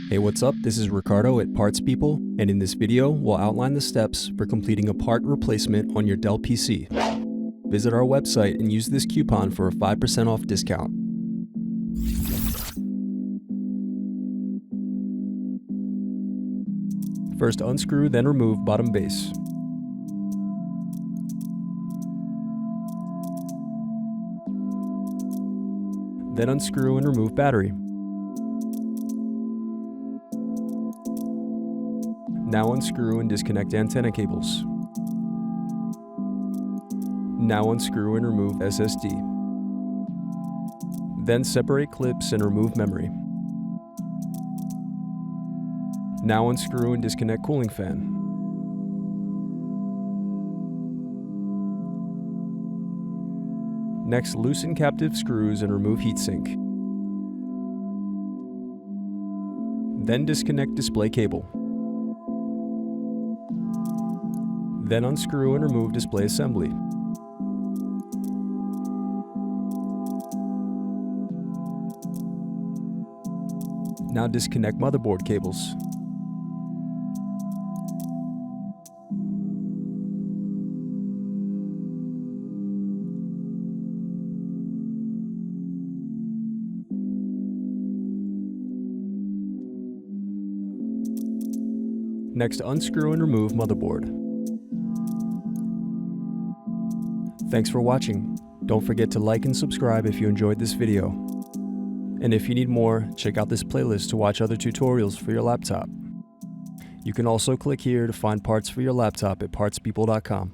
Hey, what's up? This is Ricardo at Parts People, and in this video, we'll outline the steps for completing a part replacement on your Dell PC. Visit our website and use this coupon for a 5% off discount. First, unscrew, then remove bottom base. Then unscrew and remove battery. Now unscrew and disconnect antenna cables. Now unscrew and remove SSD. Then separate clips and remove memory. Now unscrew and disconnect cooling fan. Next, loosen captive screws and remove heatsink. Then disconnect display cable. Then unscrew and remove display assembly. Now disconnect motherboard cables. Next, unscrew and remove motherboard. Thanks for watching. Don't forget to like and subscribe if you enjoyed this video. And if you need more, check out this playlist to watch other tutorials for your laptop. You can also click here to find parts for your laptop at partspeople.com.